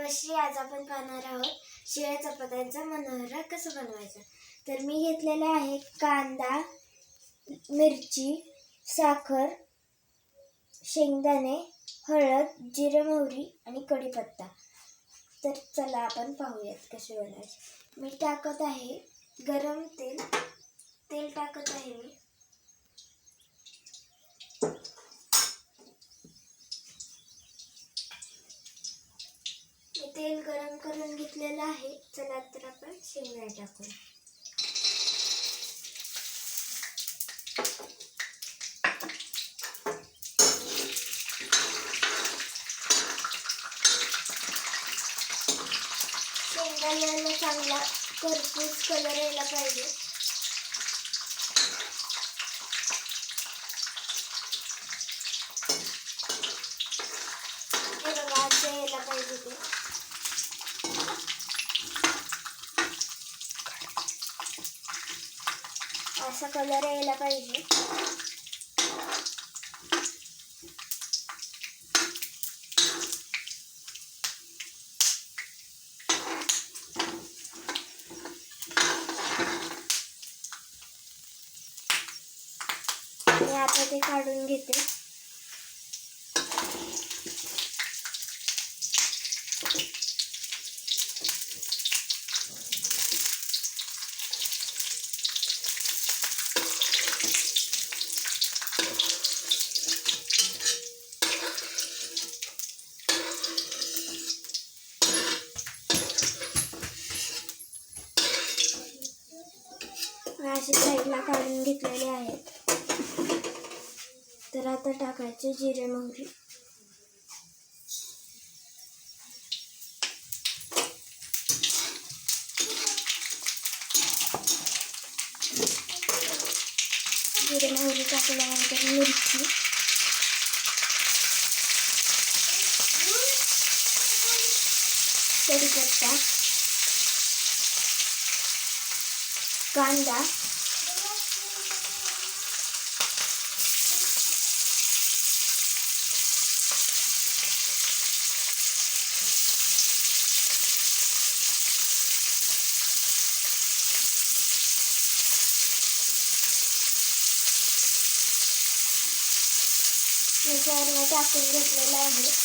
सर्वश्री आज आपण पाहणार आहोत शिळ्या चपात्यांचा मनोहरा कसं बनवायचा। तर मी घेतलेले आहे कांदा, मिरची, साखर, शेंगदाणे, हळद, जिरे, मोहरी आणि कढीपत्ता। तर चला आपण पाहूयात कसे बनवायचे। मी टाकत आहे गरम तेल टाकत आहे मी। तेल गरम करून घेतलेलं आहे। चला तर आपण शेंगदाणे टाकूया। शेंगदाण्याला चांगला खरपूस कलर यायला पाहिजे। हे बघा असं यायला पाहिजे ते। असा कलर यायला पाहिजे। मी आता ते काढून घेते। असे साईडला काढून घेतलेले आहेत। तर आता टाकायचे जिरे, मोहरी। जिरे मोहरी टाकल्यानंतर मिरची, कढीपत्ता, कांदा, मी सर्व टाकून घेतलेलं आहे।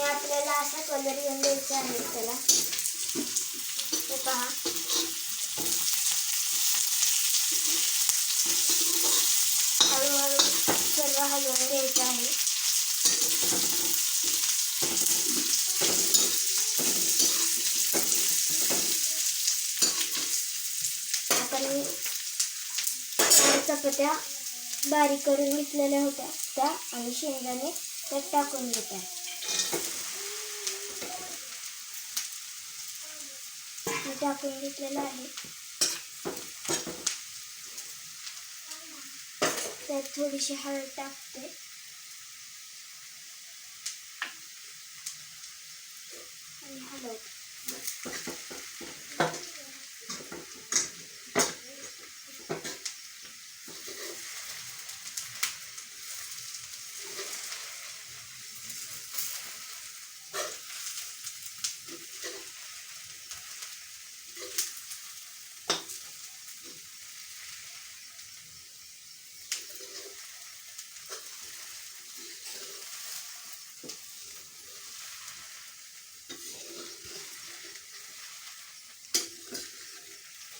आपल्याला असा कलर येऊन द्यायचा आहे त्याला। हे पहा, हळूहळू सर्व हलवून घ्यायचं आहे। आता मी 4 चपात्या बारीक करून घेतलेल्या होत्या त्या आणि शेंगदाणे त्यात टाकून घेत आहे। मी टाकून घेतलेलं आहे। त्यात थोडीशी हळद टाकते आणि हलवते।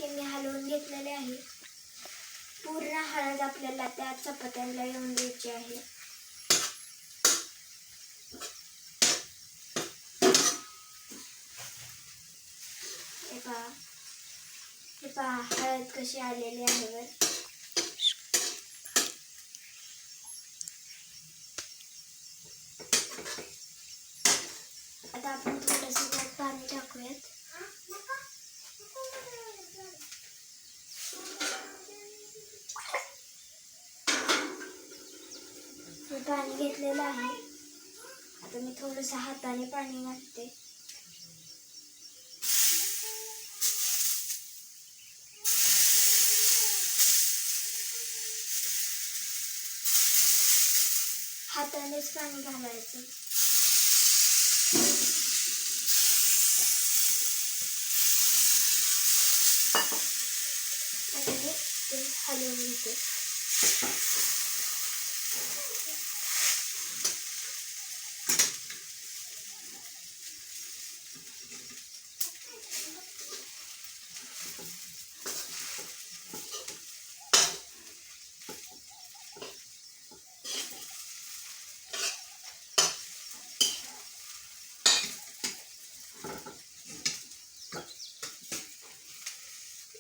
मी हलवून घेतलेले आहे। पूर्ण हळद आपल्याला त्या चपात्यांना येऊन द्यायची आहे। हे पहा, हे पहा हळद कशी आलेली आहे वर. आता आपण थोडंसं त्यात पाणी टाकूयात. मी पाणी घेतलेलं आहे. आता मी थोडंसं हाताने पाणी घालते. हातानेच पाणी घालायचं. आणि ते हलवून घेते.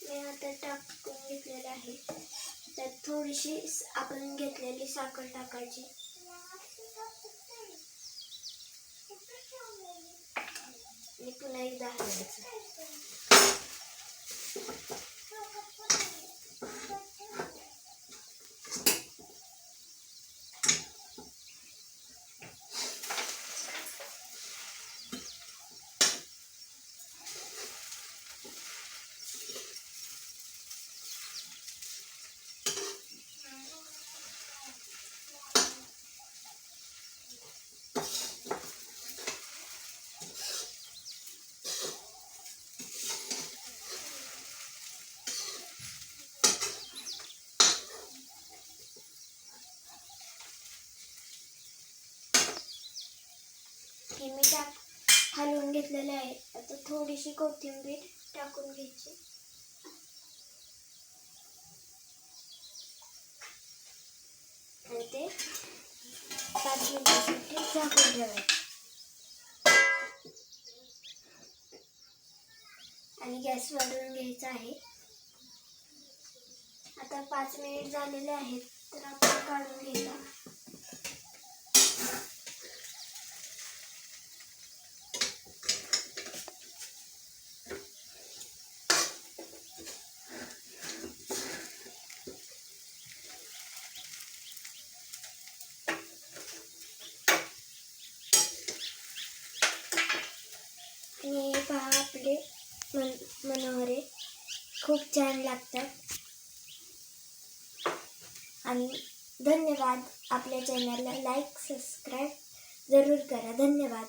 मी आता टाकून घेतलेलं आहे. त्यात थोडीशी आपण घेतलेली साखर टाकायची. आणि पुन्हा एकदा हलवायचं. हे मी हलवून घेतलेले आहे. आता थोडीशी कोथिंबीर टाकून घ्यायची. आणि ते 5 मिनिटांसाठी झाकून ठेवायचं. आणि गॅस वाढवून घ्यायचा आहे. आता 5 मिनिट झालेले आहेत, तर आपण काढून घेऊया. आणि हे पहा आपले मनोहरे खूप छान लागतात. आणि धन्यवाद. आपल्या चॅनलला लाईक सबस्क्राईब जरूर करा. धन्यवाद.